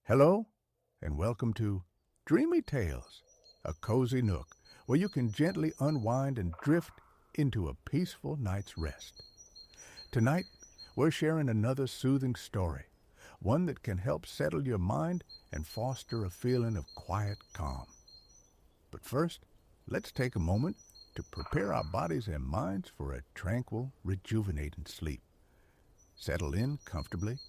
Hello, and welcome to Dreamy Tales, a cozy nook where you can gently unwind and drift into a peaceful night's rest. Tonight, we're sharing another soothing story, one that can help settle your mind and foster a feeling of quiet calm. But first, let's take a moment to prepare our bodies and minds for a tranquil, rejuvenating sleep. Settle in comfortably,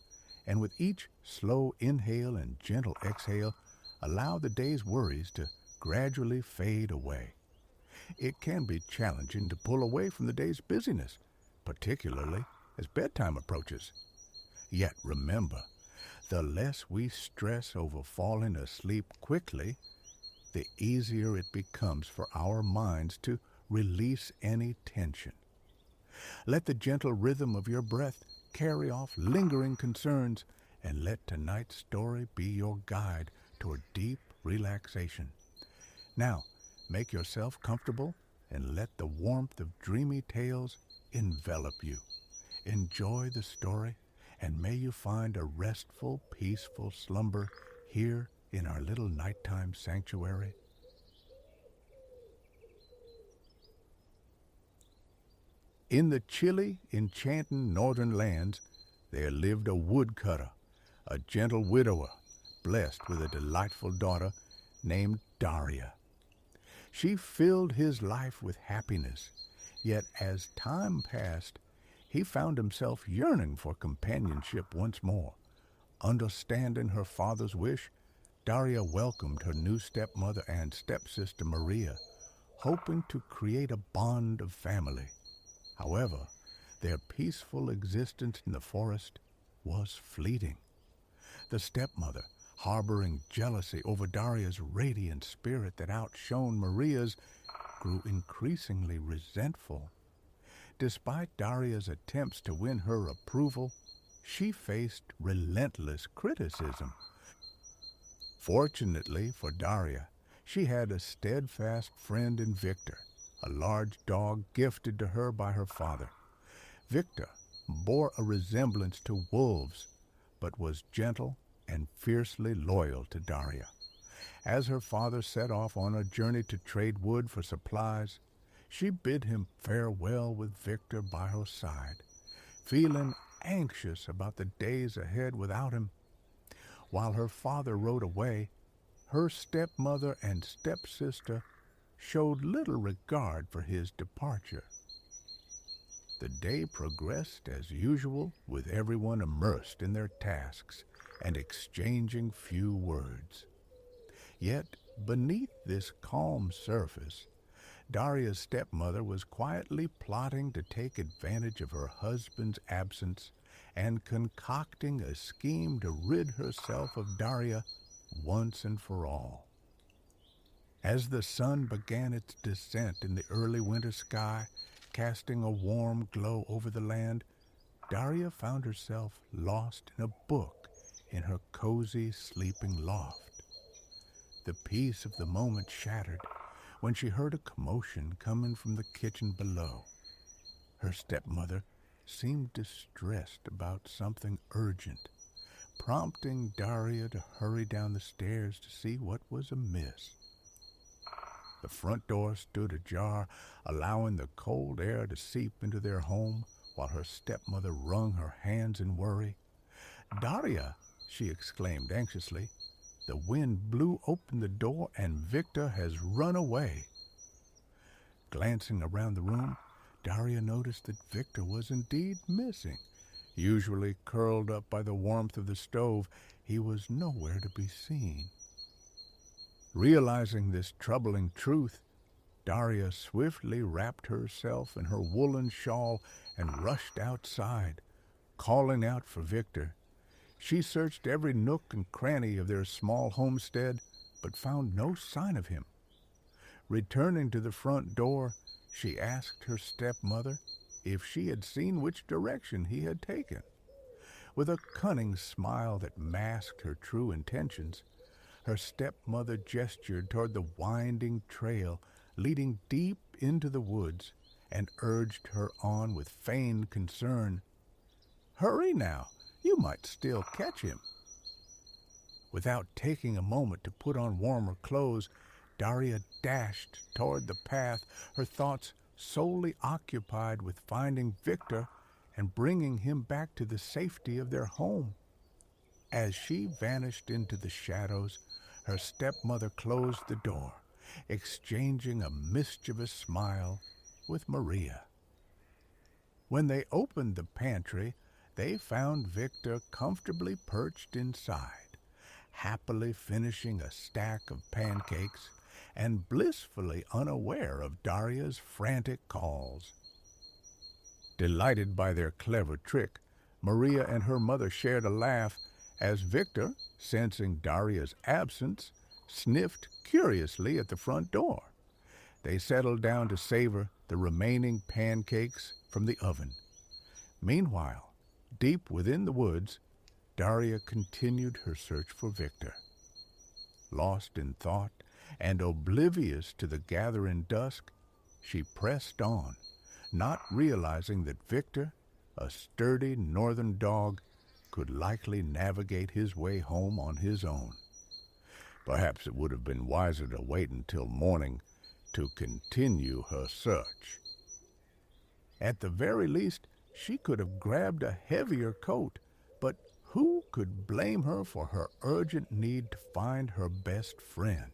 and with each slow inhale and gentle exhale, allow the day's worries to gradually fade away. It can be challenging to pull away from the day's busyness, particularly as bedtime approaches. Yet remember, the less we stress over falling asleep quickly, the easier it becomes for our minds to release any tension. Let the gentle rhythm of your breath carry off lingering concerns, and let tonight's story be your guide toward deep relaxation. Now, make yourself comfortable and let the warmth of Dreamy Tales envelop you. Enjoy the story, and may you find a restful, peaceful slumber here in our little nighttime sanctuary. In the chilly, enchanting northern lands, there lived a woodcutter, a gentle widower, blessed with a delightful daughter named Daria. She filled his life with happiness, yet as time passed, he found himself yearning for companionship once more. Understanding her father's wish, Daria welcomed her new stepmother and stepsister Maria, hoping to create a bond of family. However, their peaceful existence in the forest was fleeting. The stepmother, harboring jealousy over Daria's radiant spirit that outshone Maria's, grew increasingly resentful. Despite Daria's attempts to win her approval, she faced relentless criticism. Fortunately for Daria, she had a steadfast friend in Victor, a large dog gifted to her by her father. Victor bore a resemblance to wolves, but was gentle and fiercely loyal to Daria. As her father set off on a journey to trade wood for supplies, she bid him farewell with Victor by her side, feeling anxious about the days ahead without him. While her father rode away, her stepmother and stepsister showed little regard for his departure. The day progressed as usual, with everyone immersed in their tasks and exchanging few words. Yet, beneath this calm surface, Daria's stepmother was quietly plotting to take advantage of her husband's absence and concocting a scheme to rid herself of Daria once and for all. As the sun began its descent in the early winter sky, casting a warm glow over the land, Daria found herself lost in a book in her cozy sleeping loft. The peace of the moment shattered when she heard a commotion coming from the kitchen below. Her stepmother seemed distressed about something urgent, prompting Daria to hurry down the stairs to see what was amiss. The front door stood ajar, allowing the cold air to seep into their home, while her stepmother wrung her hands in worry. "Daria!" she exclaimed anxiously. "The wind blew open the door and Victor has run away." Glancing around the room, Daria noticed that Victor was indeed missing. Usually curled up by the warmth of the stove, he was nowhere to be seen. Realizing this troubling truth, Daria swiftly wrapped herself in her woolen shawl and rushed outside, calling out for Victor. She searched every nook and cranny of their small homestead, but found no sign of him. Returning to the front door, she asked her stepmother if she had seen which direction he had taken. With a cunning smile that masked her true intentions, her stepmother gestured toward the winding trail leading deep into the woods and urged her on with feigned concern. "Hurry now, you might still catch him." Without taking a moment to put on warmer clothes, Daria dashed toward the path, her thoughts solely occupied with finding Victor and bringing him back to the safety of their home. As she vanished into the shadows, her stepmother closed the door, exchanging a mischievous smile with Maria. When they opened the pantry, they found Victor comfortably perched inside, happily finishing a stack of pancakes and blissfully unaware of Daria's frantic calls. Delighted by their clever trick, Maria and her mother shared a laugh as Victor, sensing Daria's absence, sniffed curiously at the front door. They settled down to savor the remaining pancakes from the oven. Meanwhile, deep within the woods, Daria continued her search for Victor. Lost in thought and oblivious to the gathering dusk, she pressed on, not realizing that Victor, a sturdy northern dog, could likely navigate his way home on his own. Perhaps it would have been wiser to wait until morning to continue her search. At the very least, she could have grabbed a heavier coat, but who could blame her for her urgent need to find her best friend?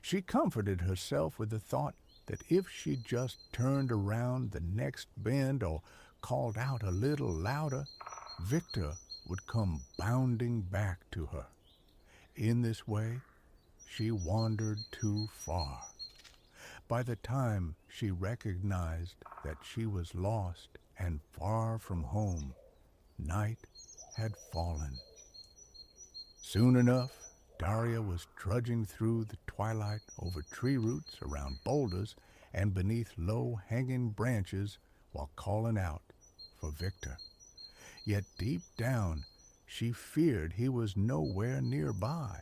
She comforted herself with the thought that if she just turned around the next bend or called out a little louder, Victor would come bounding back to her. In this way, she wandered too far. By the time she recognized that she was lost and far from home, night had fallen. Soon enough, Daria was trudging through the twilight over tree roots, around boulders, and beneath low-hanging branches while calling out for Victor. Yet deep down, she feared he was nowhere nearby.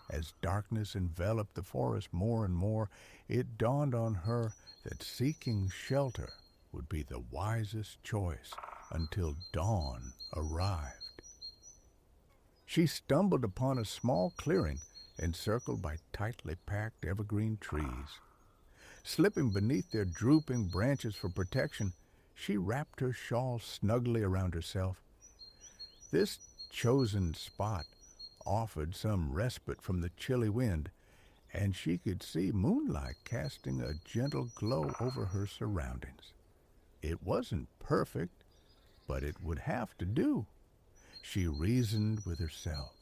As darkness enveloped the forest more and more, it dawned on her that seeking shelter would be the wisest choice until dawn arrived. She stumbled upon a small clearing encircled by tightly packed evergreen trees. Slipping beneath their drooping branches for protection, she wrapped her shawl snugly around herself. This chosen spot offered some respite from the chilly wind, and she could see moonlight casting a gentle glow over her surroundings. It wasn't perfect, but it would have to do, she reasoned with herself.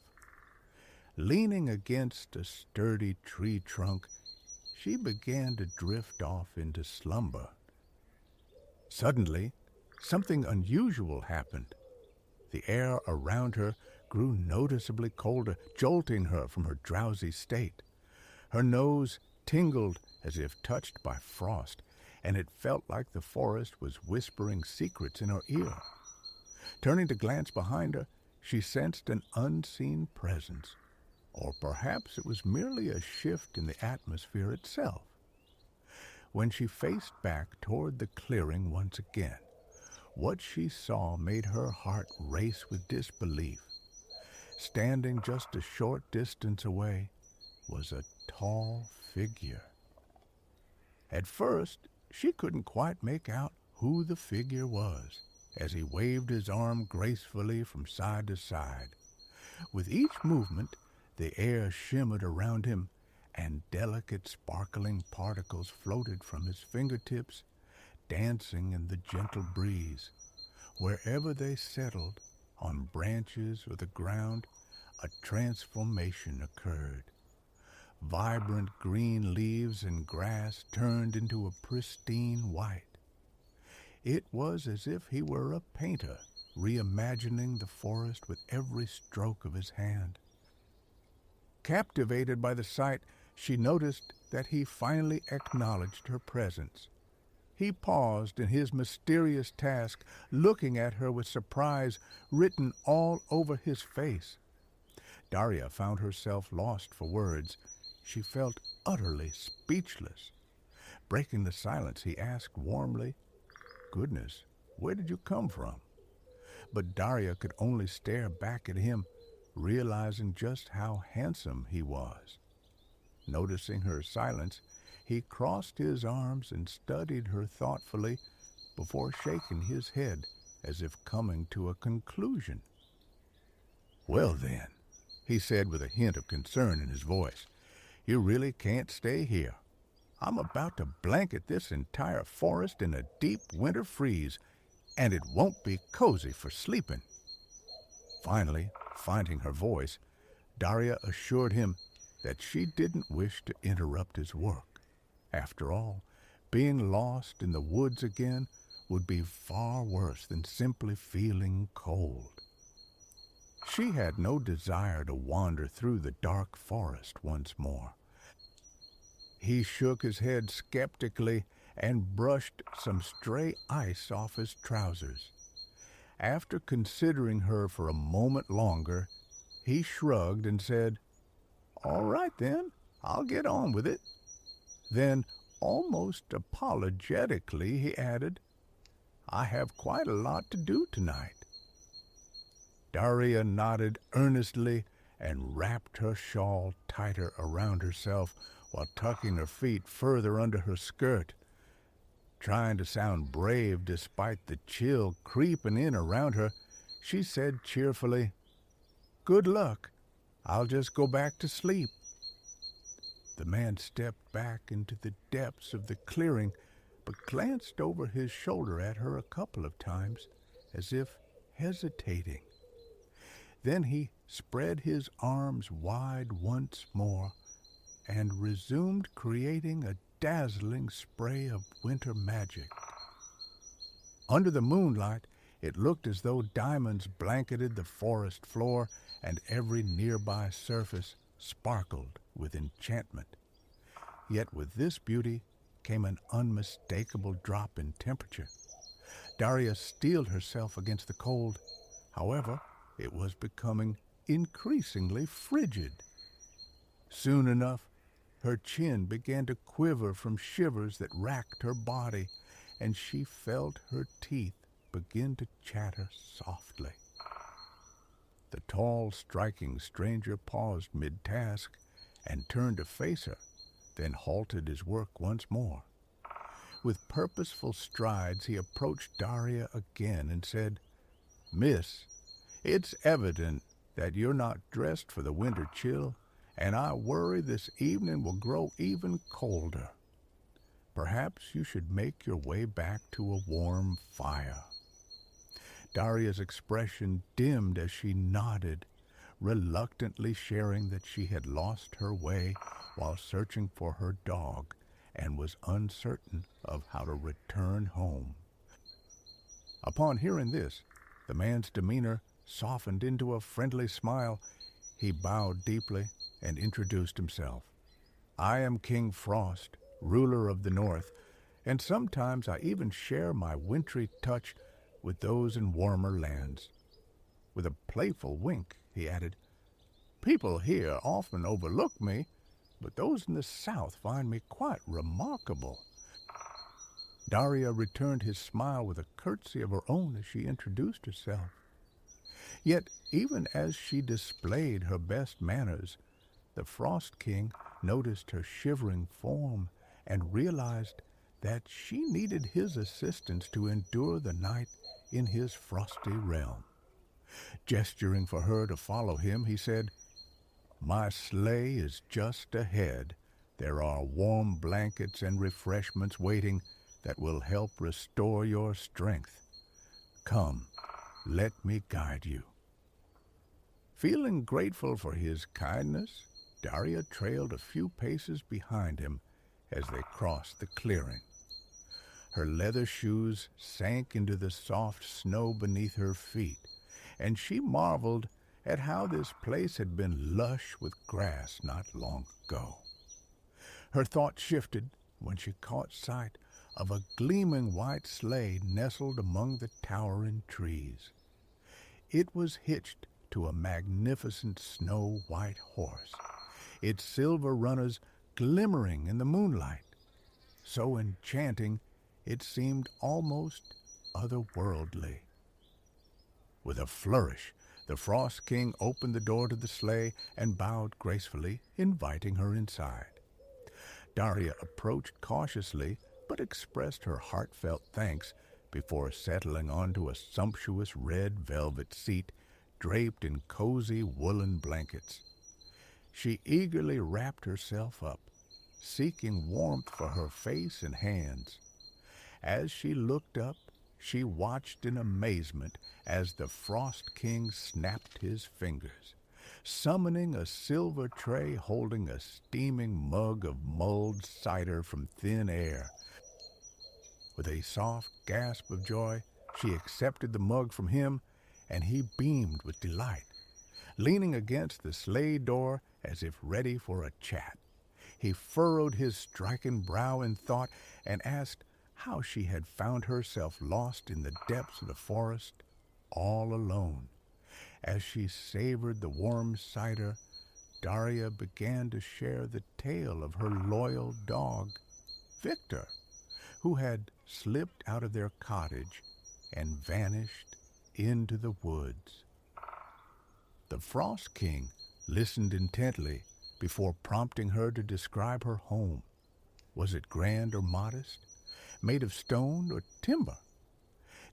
Leaning against a sturdy tree trunk, she began to drift off into slumber. Suddenly, something unusual happened. The air around her grew noticeably colder, jolting her from her drowsy state. Her nose tingled as if touched by frost, and it felt like the forest was whispering secrets in her ear. Turning to glance behind her, she sensed an unseen presence, or perhaps it was merely a shift in the atmosphere itself. When she faced back toward the clearing once again, what she saw made her heart race with disbelief. Standing just a short distance away was a tall figure. At first, she couldn't quite make out who the figure was, as he waved his arm gracefully from side to side. With each movement, the air shimmered around him, and delicate sparkling particles floated from his fingertips, dancing in the gentle breeze. Wherever they settled, on branches or the ground, a transformation occurred. Vibrant green leaves and grass turned into a pristine white. It was as if he were a painter, reimagining the forest with every stroke of his hand. Captivated by the sight, she noticed that he finally acknowledged her presence. He paused in his mysterious task, looking at her with surprise written all over his face. Daria found herself lost for words. She felt utterly speechless. Breaking the silence, he asked warmly, "Goodness, where did you come from?" But Daria could only stare back at him, realizing just how handsome he was. Noticing her silence, he crossed his arms and studied her thoughtfully before shaking his head as if coming to a conclusion. "Well then," he said with a hint of concern in his voice, "you really can't stay here. I'm about to blanket this entire forest in a deep winter freeze, and it won't be cozy for sleeping." Finally, finding her voice, Daria assured him that she didn't wish to interrupt his work. After all, being lost in the woods again would be far worse than simply feeling cold. She had no desire to wander through the dark forest once more. He shook his head skeptically and brushed some stray ice off his trousers. After considering her for a moment longer, he shrugged and said, "All right then, I'll get on with it." Then, almost apologetically, he added, "I have quite a lot to do tonight." Daria nodded earnestly and wrapped her shawl tighter around herself while tucking her feet further under her skirt. Trying to sound brave despite the chill creeping in around her, she said cheerfully, "Good luck. I'll just go back to sleep." The man stepped back into the depths of the clearing, but glanced over his shoulder at her a couple of times, as if hesitating. Then he spread his arms wide once more and resumed creating a dazzling spray of winter magic. Under the moonlight, it looked as though diamonds blanketed the forest floor, and every nearby surface sparkled with enchantment. Yet with this beauty came an unmistakable drop in temperature. Daria steeled herself against the cold. However, it was becoming increasingly frigid. Soon enough, her chin began to quiver from shivers that racked her body, and she felt her teeth begin to chatter softly. The tall, striking stranger paused mid-task and turned to face her, then halted his work once more. With purposeful strides, he approached Daria again and said, "Miss, it's evident that you're not dressed for the winter chill, and I worry this evening will grow even colder. Perhaps you should make your way back to a warm fire." Daria's expression dimmed as she nodded, reluctantly sharing that she had lost her way while searching for her dog and was uncertain of how to return home. Upon hearing this, the man's demeanor softened into a friendly smile. He bowed deeply and introduced himself. "I am King Frost, ruler of the North, and sometimes I even share my wintry touch with those in warmer lands." With a playful wink, he added, "People here often overlook me, but those in the South find me quite remarkable." Daria returned his smile with a curtsy of her own as she introduced herself. Yet, even as she displayed her best manners, the Frost King noticed her shivering form and realized that she needed his assistance to endure the night in his frosty realm. Gesturing for her to follow him, he said, "My sleigh is just ahead. There are warm blankets and refreshments waiting that will help restore your strength. Come, let me guide you." Feeling grateful for his kindness, Daria trailed a few paces behind him as they crossed the clearing. Her leather shoes sank into the soft snow beneath her feet, and she marveled at how this place had been lush with grass not long ago. Her thought shifted when she caught sight of a gleaming white sleigh nestled among the towering trees. It was hitched to a magnificent snow-white horse, its silver runners glimmering in the moonlight. So enchanting, it seemed almost otherworldly. With a flourish, The Frost King opened the door to the sleigh and bowed gracefully, inviting her inside. Daria approached cautiously, but expressed her heartfelt thanks before settling onto a sumptuous red velvet seat draped in cozy woolen blankets. She eagerly wrapped herself up, seeking warmth for her face and hands. As she looked up, she watched in amazement as the Frost King snapped his fingers, summoning a silver tray holding a steaming mug of mulled cider from thin air. With a soft gasp of joy, she accepted the mug from him, and he beamed with delight. Leaning against the sleigh door as if ready for a chat, he furrowed his stricken brow in thought and asked how she had found herself lost in the depths of the forest, all alone. As she savored the warm cider, Daria began to share the tale of her loyal dog, Victor, who had slipped out of their cottage and vanished into the woods. The Frost King listened intently before prompting her to describe her home. Was it grand or modest? Made of stone or timber?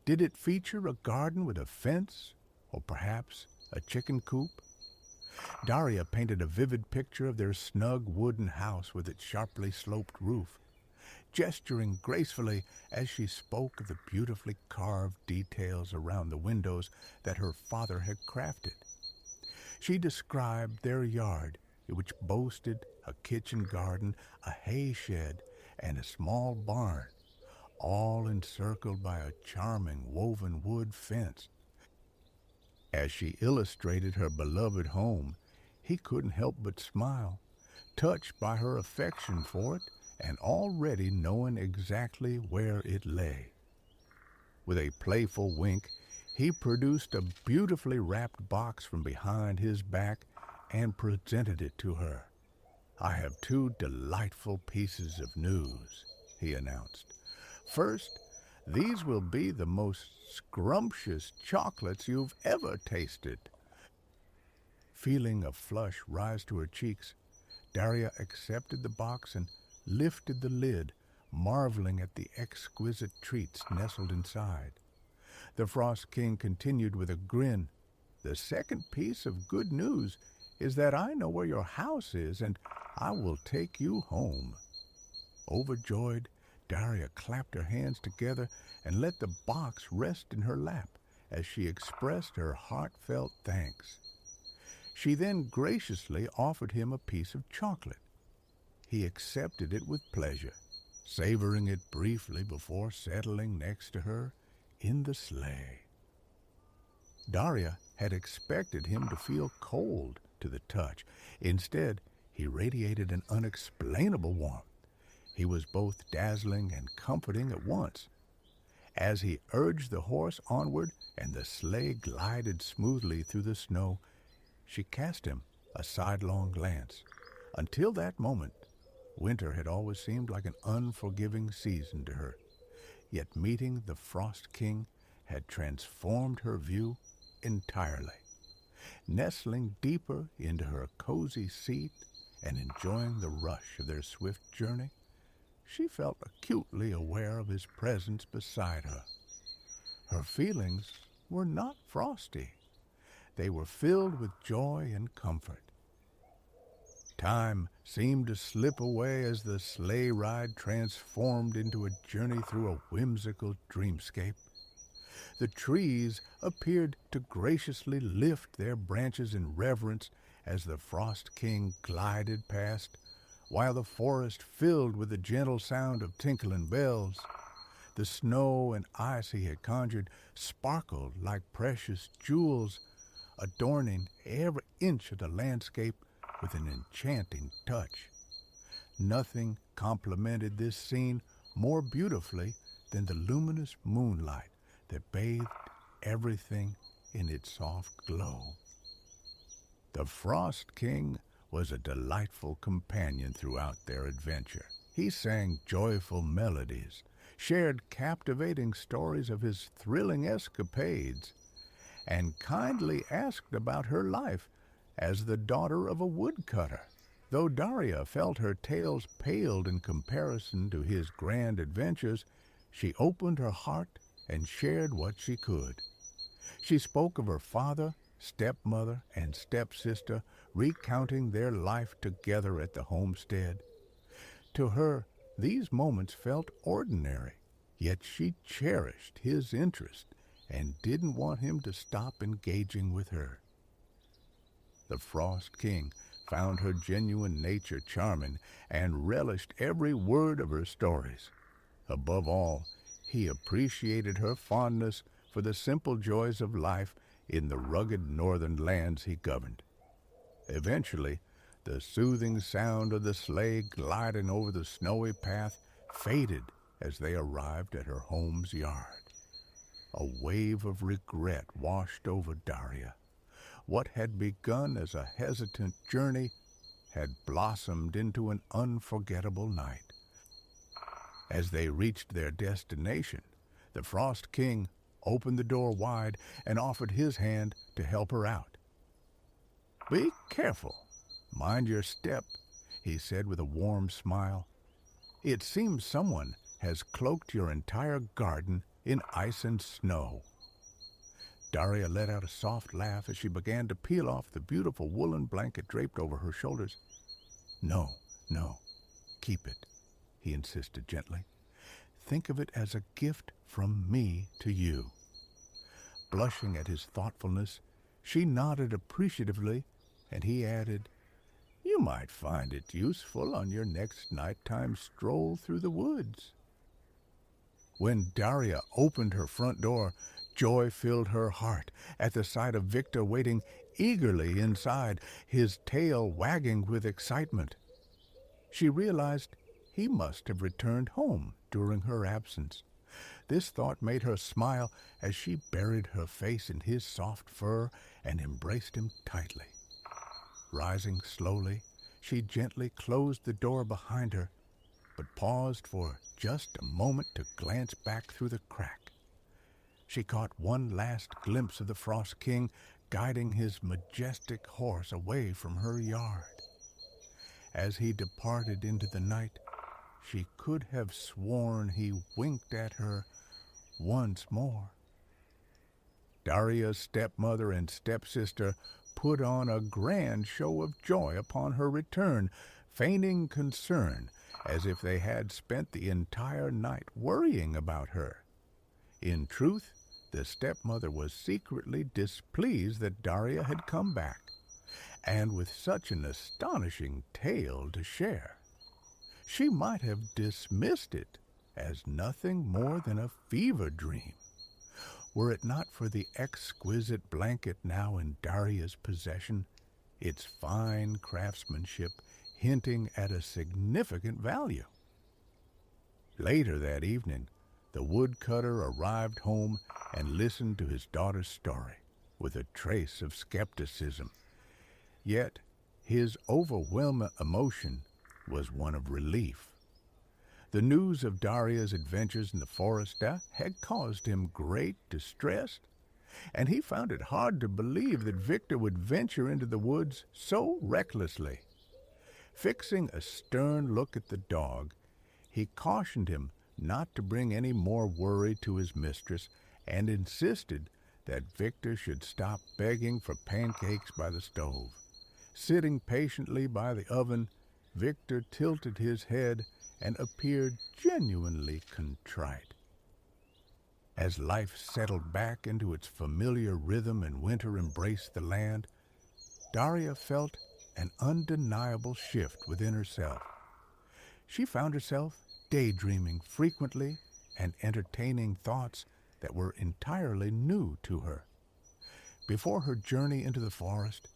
Did it feature a garden with a fence, or perhaps a chicken coop? Daria painted a vivid picture of their snug wooden house with its sharply sloped roof, gesturing gracefully as she spoke of the beautifully carved details around the windows that her father had crafted. She described their yard, which boasted a kitchen garden, a hay shed, and a small barn, all encircled by a charming woven wood fence. As she illustrated her beloved home, he couldn't help but smile, touched by her affection for it and already knowing exactly where it lay. With a playful wink, he produced a beautifully wrapped box from behind his back and presented it to her. "I have two delightful pieces of news," he announced. "First, these will be the most scrumptious chocolates you've ever tasted." Feeling a flush rise to her cheeks, Daria accepted the box and lifted the lid, marveling at the exquisite treats nestled inside. The Frost King continued with a grin. "The second piece of good news is that I know where your house is, and I will take you home." Overjoyed, Daria clapped her hands together and let the box rest in her lap as she expressed her heartfelt thanks. She then graciously offered him a piece of chocolate. He accepted it with pleasure, savoring it briefly before settling next to her in the sleigh. Daria had expected him to feel cold to the touch. Instead, he radiated an unexplainable warmth. He was both dazzling and comforting at once. As he urged the horse onward and the sleigh glided smoothly through the snow, she cast him a sidelong glance. Until that moment, winter had always seemed like an unforgiving season to her. Yet meeting the Frost King had transformed her view entirely. Nestling deeper into her cozy seat and enjoying the rush of their swift journey, she felt acutely aware of his presence beside her. Her feelings were not frosty. They were filled with joy and comfort. Time seemed to slip away as the sleigh ride transformed into a journey through a whimsical dreamscape. The trees appeared to graciously lift their branches in reverence as the Frost King glided past, while the forest filled with the gentle sound of tinkling bells. The snow and ice he had conjured sparkled like precious jewels, adorning every inch of the landscape with an enchanting touch. Nothing complemented this scene more beautifully than the luminous moonlight that bathed everything in its soft glow. The Frost King was a delightful companion throughout their adventure. He sang joyful melodies, shared captivating stories of his thrilling escapades, and kindly asked about her life as the daughter of a woodcutter. Though Daria felt her tales paled in comparison to his grand adventures, she opened her heart and shared what she could. She spoke of her father, stepmother, and stepsister, recounting their life together at the homestead. To her, these moments felt ordinary, yet she cherished his interest and didn't want him to stop engaging with her. The Frost King found her genuine nature charming and relished every word of her stories. Above all, he appreciated her fondness for the simple joys of life in the rugged northern lands he governed. Eventually, the soothing sound of the sleigh gliding over the snowy path faded as they arrived at her home's yard. A wave of regret washed over Daria. What had begun as a hesitant journey had blossomed into an unforgettable night. As they reached their destination, the Frost King opened the door wide and offered his hand to help her out. "Be careful. Mind your step," he said with a warm smile. "It seems someone has cloaked your entire garden in ice and snow." Daria let out a soft laugh as she began to peel off the beautiful woolen blanket draped over her shoulders. No, keep it," he insisted gently. "Think of it as a gift from me to you." Blushing at his thoughtfulness, she nodded appreciatively, and he added, "You might find it useful on your next nighttime stroll through the woods." When Daria opened her front door, joy filled her heart at the sight of Victor waiting eagerly inside, his tail wagging with excitement. She realized he must have returned home during her absence. This thought made her smile as she buried her face in his soft fur and embraced him tightly. Rising slowly, she gently closed the door behind her, but paused for just a moment to glance back through the crack. She caught one last glimpse of the Frost King guiding his majestic horse away from her yard. As he departed into the night, she could have sworn he winked at her once more. Daria's stepmother and stepsister put on a grand show of joy upon her return, feigning concern as if they had spent the entire night worrying about her. In truth, the stepmother was secretly displeased that Daria had come back, and with such an astonishing tale to share. She might have dismissed it as nothing more than a fever dream, were it not for the exquisite blanket now in Daria's possession, its fine craftsmanship hinting at a significant value. Later that evening, the woodcutter arrived home and listened to his daughter's story with a trace of skepticism. Yet his overwhelming emotion was one of relief. The news of Daria's adventures in the forest had caused him great distress, and he found it hard to believe that Victor would venture into the woods so recklessly. Fixing a stern look at the dog, he cautioned him not to bring any more worry to his mistress and insisted that Victor should stop begging for pancakes by the stove. Sitting patiently by the oven, Victor tilted his head and appeared genuinely contrite. As life settled back into its familiar rhythm and winter embraced the land, Daria felt an undeniable shift within herself. She found herself daydreaming frequently and entertaining thoughts that were entirely new to her. Before her journey into the forest,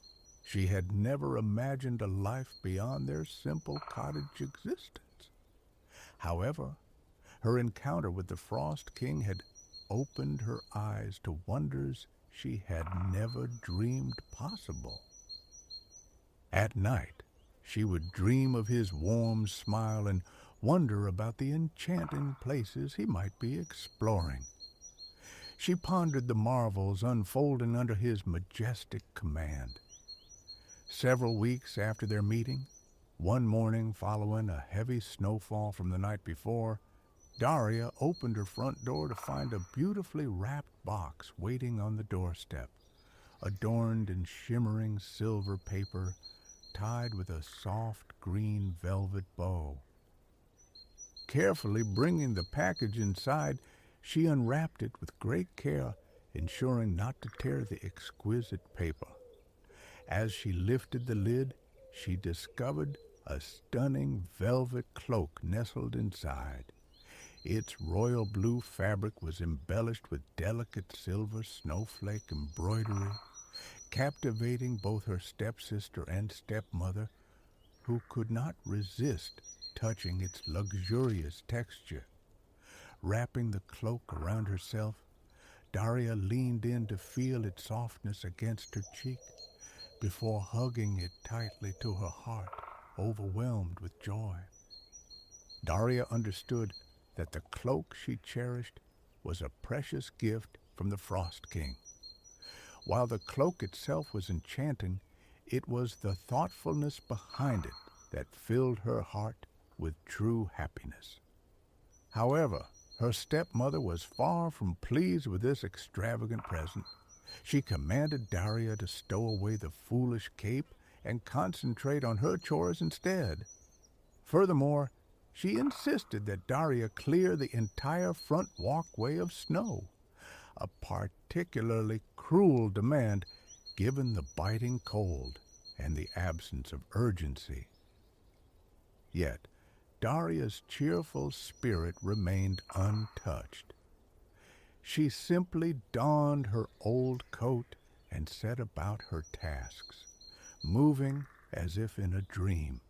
she had never imagined a life beyond their simple cottage existence. However, her encounter with the Frost King had opened her eyes to wonders she had never dreamed possible. At night, she would dream of his warm smile and wonder about the enchanting places he might be exploring. She pondered the marvels unfolding under his majestic command. Several weeks after their meeting, one morning following a heavy snowfall from the night before, Daria opened her front door to find a beautifully wrapped box waiting on the doorstep, adorned in shimmering silver paper, tied with a soft green velvet bow. Carefully bringing the package inside, she unwrapped it with great care, ensuring not to tear the exquisite paper. As she lifted the lid, she discovered a stunning velvet cloak nestled inside. Its royal blue fabric was embellished with delicate silver snowflake embroidery, captivating both her stepsister and stepmother, who could not resist touching its luxurious texture. Wrapping the cloak around herself, Daria leaned in to feel its softness against her cheek before hugging it tightly to her heart, overwhelmed with joy. Daria understood that the cloak she cherished was a precious gift from the Frost King. While the cloak itself was enchanting, it was the thoughtfulness behind it that filled her heart with true happiness. However, her stepmother was far from pleased with this extravagant present. She commanded Daria to stow away the foolish cape and concentrate on her chores instead. Furthermore, she insisted that Daria clear the entire front walkway of snow, a particularly cruel demand given the biting cold and the absence of urgency. Yet, Daria's cheerful spirit remained untouched. She simply donned her old coat and set about her tasks, moving as if in a dream.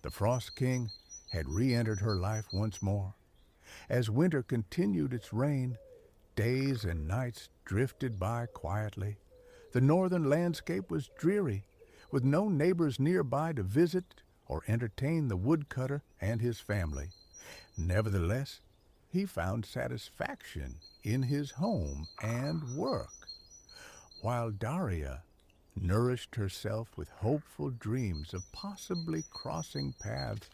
The Frost King had re-entered her life once more. As winter continued its reign, days and nights drifted by quietly. The northern landscape was dreary, with no neighbors nearby to visit or entertain the woodcutter and his family. Nevertheless, he found satisfaction in his home and work, while Daria nourished herself with hopeful dreams of possibly crossing paths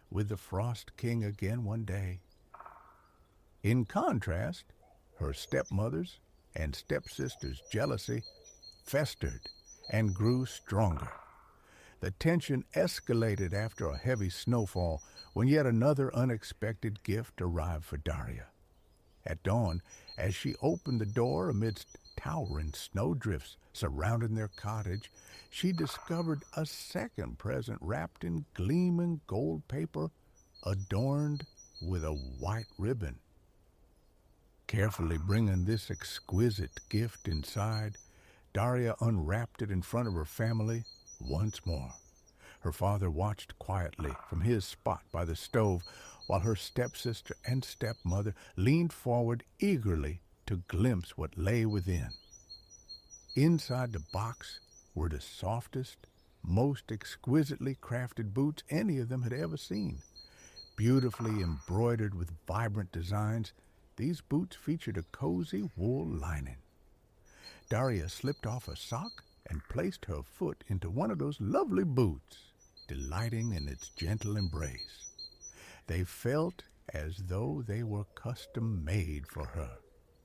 with the Frost King again one day. In contrast, her stepmother's and stepsister's jealousy festered and grew stronger. The tension escalated after a heavy snowfall when yet another unexpected gift arrived for Daria. At dawn, as she opened the door amidst towering snowdrifts surrounding their cottage, she discovered a second present wrapped in gleaming gold paper, adorned with a white ribbon. Carefully bringing this exquisite gift inside, Daria unwrapped it in front of her family once more. Her father watched quietly from his spot by the stove, while her stepsister and stepmother leaned forward eagerly to glimpse what lay within. Inside the box were the softest, most exquisitely crafted boots any of them had ever seen. Beautifully embroidered with vibrant designs, these boots featured a cozy wool lining. Daria slipped off a sock and placed her foot into one of those lovely boots, delighting in its gentle embrace. They felt as though they were custom-made for her,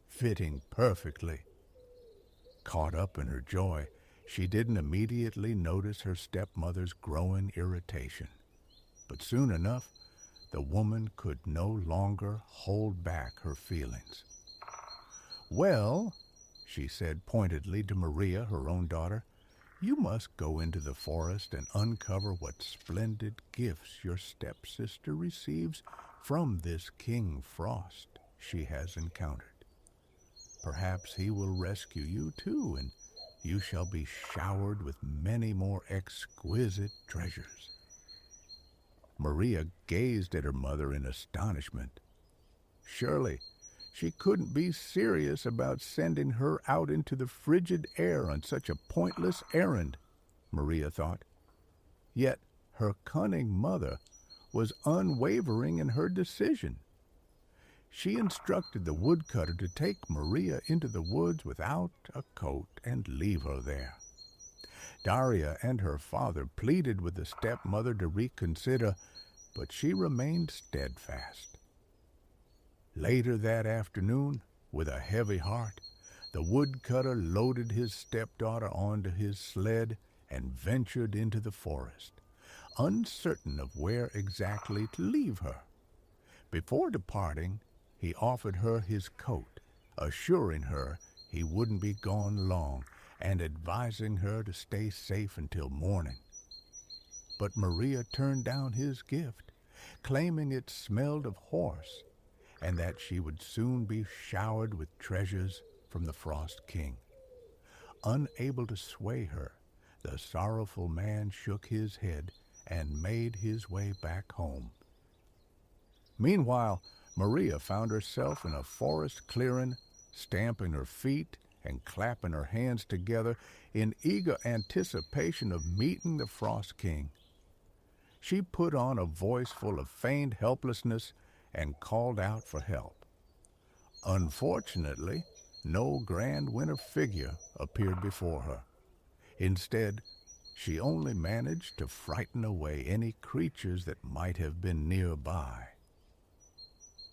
fitting perfectly. Caught up in her joy, she didn't immediately notice her stepmother's growing irritation. But soon enough, the woman could no longer hold back her feelings. "Well," she said pointedly to Maria, her own daughter, "you must go into the forest and uncover what splendid gifts your stepsister receives from this King Frost she has encountered. Perhaps he will rescue you too, and you shall be showered with many more exquisite treasures." Maria gazed at her mother in astonishment. Surely she couldn't be serious about sending her out into the frigid air on such a pointless errand, Maria thought. Yet her cunning mother was unwavering in her decision. She instructed the woodcutter to take Maria into the woods without a coat and leave her there. Daria and her father pleaded with the stepmother to reconsider, but she remained steadfast. Later that afternoon, with a heavy heart, the woodcutter loaded his stepdaughter onto his sled and ventured into the forest, uncertain of where exactly to leave her. Before departing, he offered her his coat, assuring her he wouldn't be gone long and advising her to stay safe until morning. But Maria turned down his gift, claiming it smelled of horse and that she would soon be showered with treasures from the Frost King. Unable to sway her, the sorrowful man shook his head and made his way back home. Meanwhile, Maria found herself in a forest clearing, stamping her feet and clapping her hands together in eager anticipation of meeting the Frost King. She put on a voice full of feigned helplessness and called out for help. Unfortunately, no grand winter figure appeared before her. Instead, she only managed to frighten away any creatures that might have been nearby.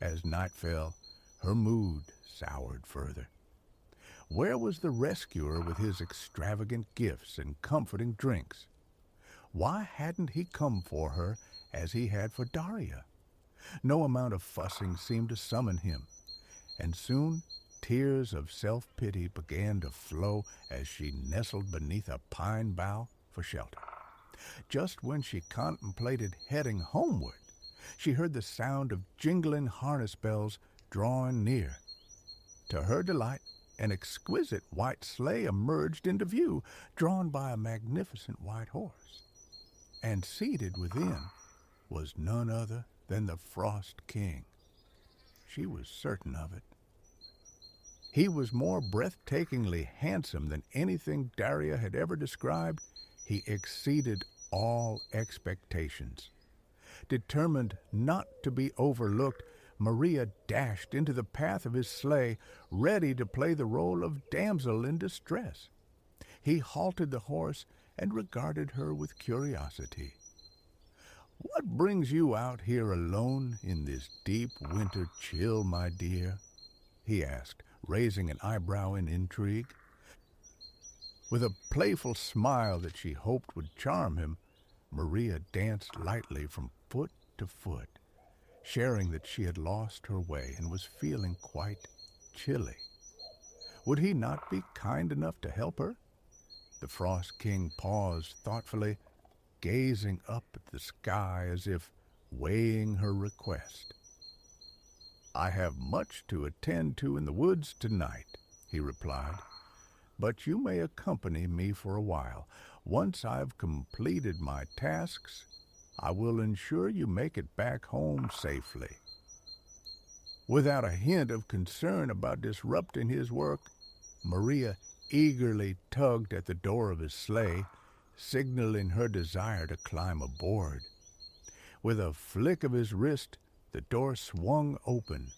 As night fell, her mood soured further. Where was the rescuer with his extravagant gifts and comforting drinks? Why hadn't he come for her as he had for Daria? No amount of fussing seemed to summon him, and soon tears of self-pity began to flow as she nestled beneath a pine bough for shelter. Just when she contemplated heading homeward, she heard the sound of jingling harness bells drawing near. To her delight, an exquisite white sleigh emerged into view, drawn by a magnificent white horse. And seated within was none other than the Frost King. She was certain of it. He was more breathtakingly handsome than anything Daria had ever described. He exceeded all expectations. Determined not to be overlooked, Maria dashed into the path of his sleigh, ready to play the role of damsel in distress. He halted the horse and regarded her with curiosity. "What brings you out here alone in this deep winter chill, my dear?" he asked, raising an eyebrow in intrigue. With a playful smile that she hoped would charm him, Maria danced lightly from foot to foot, sharing that she had lost her way and was feeling quite chilly. Would he not be kind enough to help her? The Frost King paused thoughtfully, gazing up at the sky as if weighing her request. "I have much to attend to in the woods tonight," he replied, "but you may accompany me for a while. Once I've completed my tasks, I will ensure you make it back home safely." Without a hint of concern about disrupting his work, Maria eagerly tugged at the door of his sleigh, signaling her desire to climb aboard. With a flick of his wrist, the door swung open,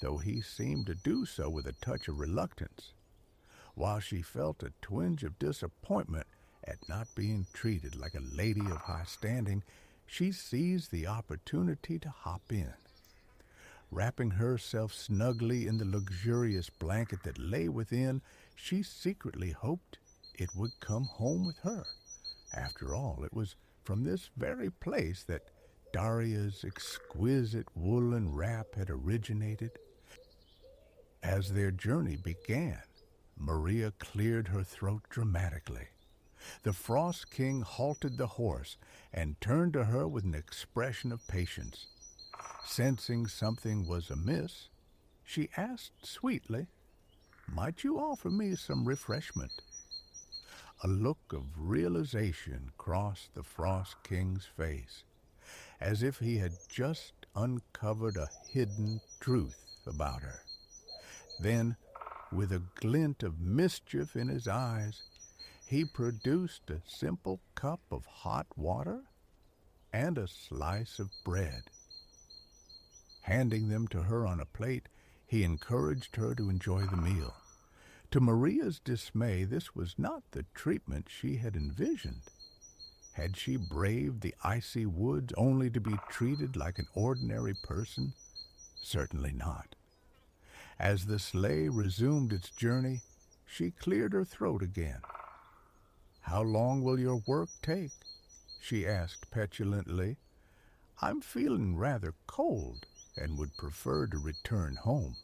though he seemed to do so with a touch of reluctance. While she felt a twinge of disappointment at not being treated like a lady of high standing, she seized the opportunity to hop in. Wrapping herself snugly in the luxurious blanket that lay within, she secretly hoped it would come home with her. After all, it was from this very place that Daria's exquisite woolen wrap had originated. As their journey began, Maria cleared her throat dramatically. The Frost King halted the horse and turned to her with an expression of patience. Sensing something was amiss, she asked sweetly, "Might you offer me some refreshment?" A look of realization crossed the Frost King's face, as if he had just uncovered a hidden truth about her. Then, with a glint of mischief in his eyes, he produced a simple cup of hot water and a slice of bread. Handing them to her on a plate, he encouraged her to enjoy the meal. To Maria's dismay, this was not the treatment she had envisioned. Had she braved the icy woods only to be treated like an ordinary person? Certainly not. As the sleigh resumed its journey, she cleared her throat again. "How long will your work take?" she asked petulantly. "I'm feeling rather cold and would prefer to return home."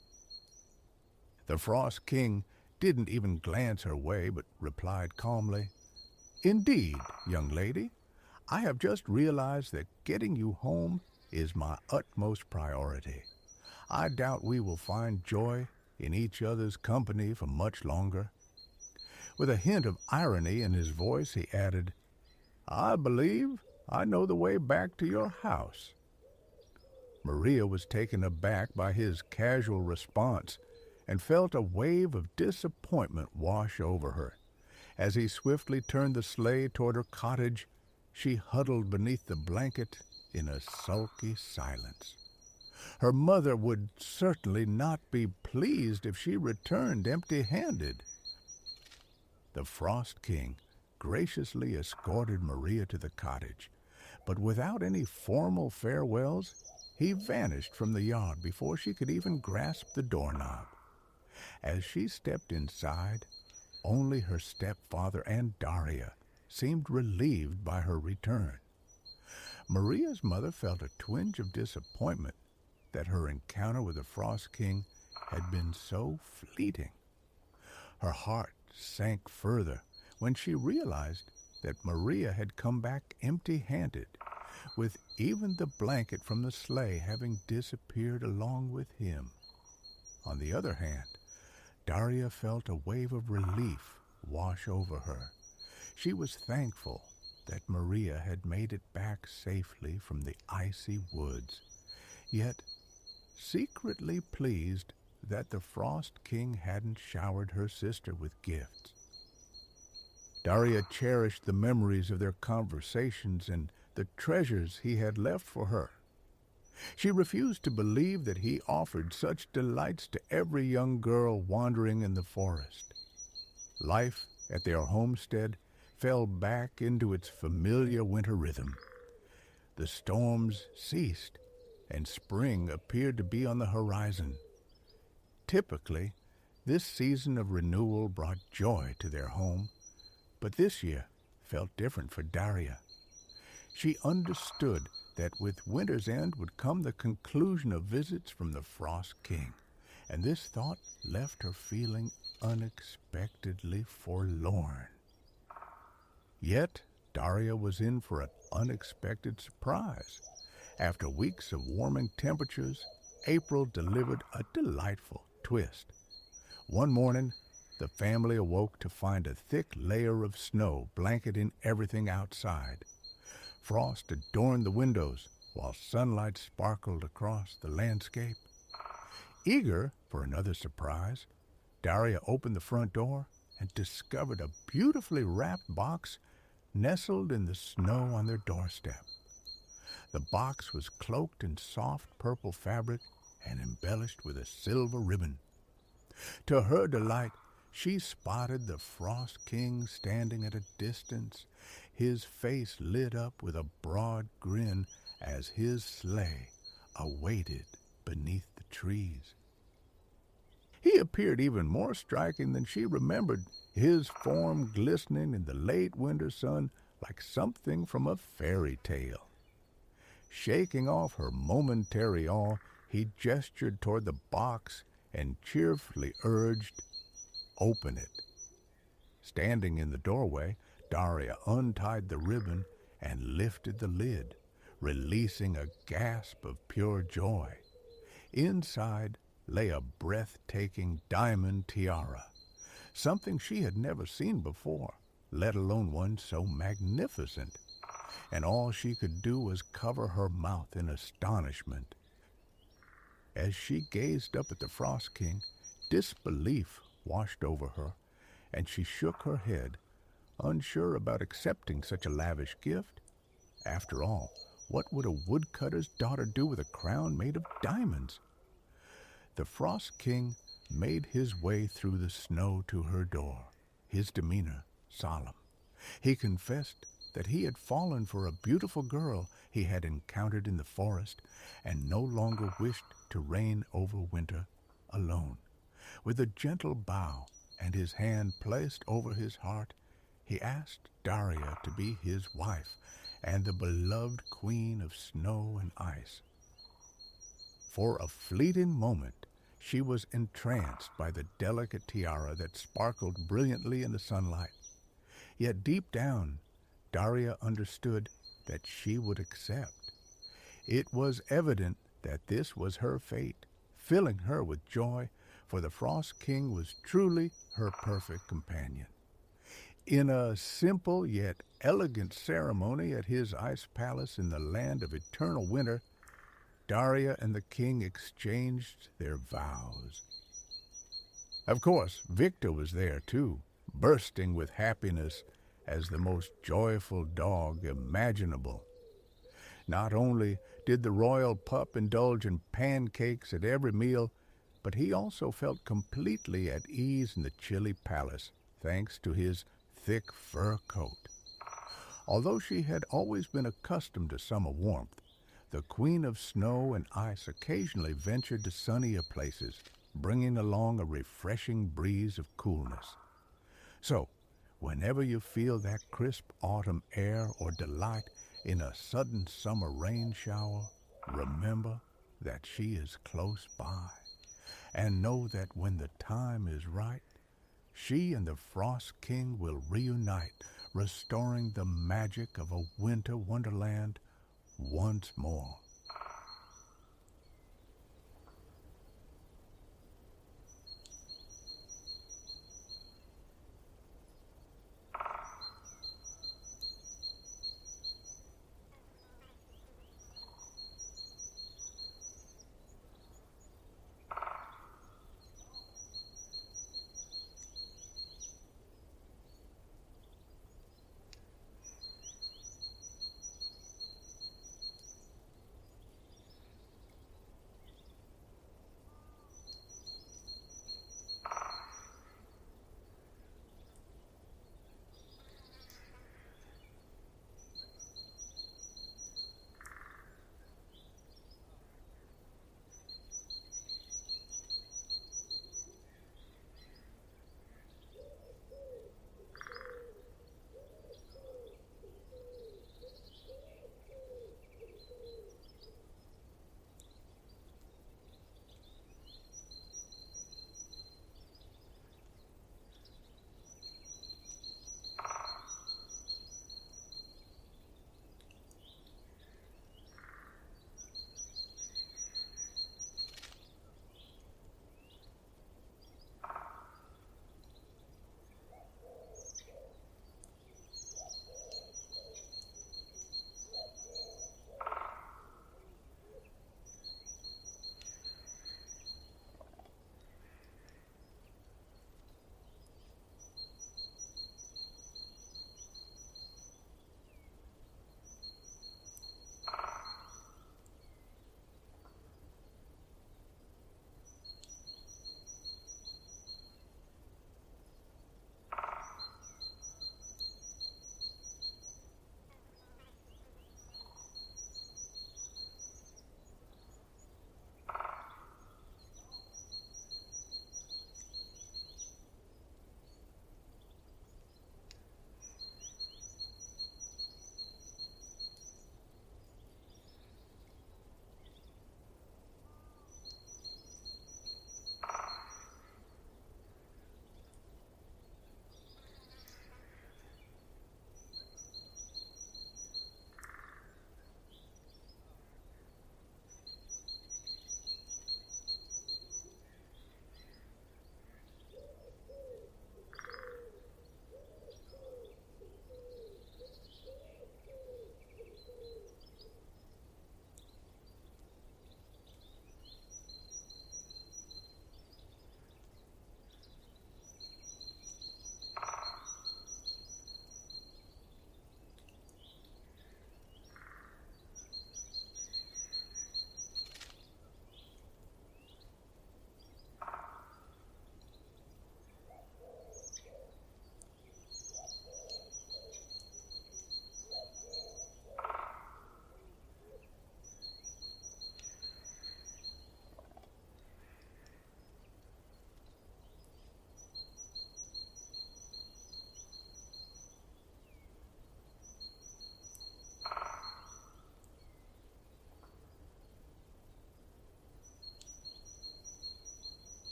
The Frost King didn't even glance her way, but replied calmly, "Indeed, young lady, I have just realized that getting you home is my utmost priority. I doubt we will find joy in each other's company for much longer." With a hint of irony in his voice, he added, "I believe I know the way back to your house." Maria was taken aback by his casual response and felt a wave of disappointment wash over her. As he swiftly turned the sleigh toward her cottage, she huddled beneath the blanket in a sulky silence. Her mother would certainly not be pleased if she returned empty-handed. The Frost King graciously escorted Maria to the cottage, but without any formal farewells, he vanished from the yard before she could even grasp the doorknob. As she stepped inside, only her stepfather and Daria seemed relieved by her return. Maria's mother felt a twinge of disappointment that her encounter with the Frost King had been so fleeting. Her heart sank further when she realized that Maria had come back empty-handed, with even the blanket from the sleigh having disappeared along with him. On the other hand, Daria felt a wave of relief wash over her. She was thankful that Maria had made it back safely from the icy woods, yet secretly pleased that the Frost King hadn't showered her sister with gifts. Daria cherished the memories of their conversations and the treasures he had left for her. She refused to believe that he offered such delights to every young girl wandering in the forest. Life at their homestead fell back into its familiar winter rhythm. The storms ceased, and spring appeared to be on the horizon. Typically, this season of renewal brought joy to their home, but this year felt different for Daria. She understood that with winter's end would come the conclusion of visits from the Frost King, and this thought left her feeling unexpectedly forlorn. Yet Daria was in for an unexpected surprise. After weeks of warming temperatures, April delivered a delightful twist. One morning, the family awoke to find a thick layer of snow blanketing everything outside. Frost adorned the windows, while sunlight sparkled across the landscape. Eager for another surprise, Daria opened the front door and discovered a beautifully wrapped box nestled in the snow on their doorstep. The box was cloaked in soft purple fabric and embellished with a silver ribbon. To her delight, she spotted the Frost King standing at a distance, his face lit up with a broad grin as his sleigh awaited beneath the trees. He appeared even more striking than she remembered, his form glistening in the late winter sun like something from a fairy tale. Shaking off her momentary awe, he gestured toward the box and cheerfully urged, "Open it." Standing in the doorway, Daria untied the ribbon and lifted the lid, releasing a gasp of pure joy. Inside lay a breathtaking diamond tiara, something she had never seen before, let alone one so magnificent. And all she could do was cover her mouth in astonishment. As she gazed up at the Frost King, disbelief washed over her, and she shook her head, unsure about accepting such a lavish gift. After all, What would a woodcutter's daughter do with a crown made of diamonds? The Frost King made his way through the snow to her door, his demeanor solemn. He confessed that he had fallen for a beautiful girl he had encountered in the forest and no longer wished to reign over winter alone. With a gentle bow and his hand placed over his heart, he asked Daria to be his wife and the beloved queen of snow and ice. For a fleeting moment, she was entranced by the delicate tiara that sparkled brilliantly in the sunlight. Yet deep down, Daria understood that she would accept. It was evident that this was her fate, filling her with joy, for the Frost King was truly her perfect companion. In a simple yet elegant ceremony at his ice palace in the land of eternal winter, Daria and the king exchanged their vows. Of course, Victor was there too, bursting with happiness as the most joyful dog imaginable. Not only did the royal pup indulge in pancakes at every meal, but he also felt completely at ease in the chilly palace, thanks to his thick fur coat. Although she had always been accustomed to summer warmth, the Queen of Snow and Ice occasionally ventured to sunnier places, bringing along a refreshing breeze of coolness. So, whenever you feel that crisp autumn air or delight in a sudden summer rain shower, remember that she is close by, and know that when the time is right, she and the Frost King will reunite, restoring the magic of a winter wonderland once more.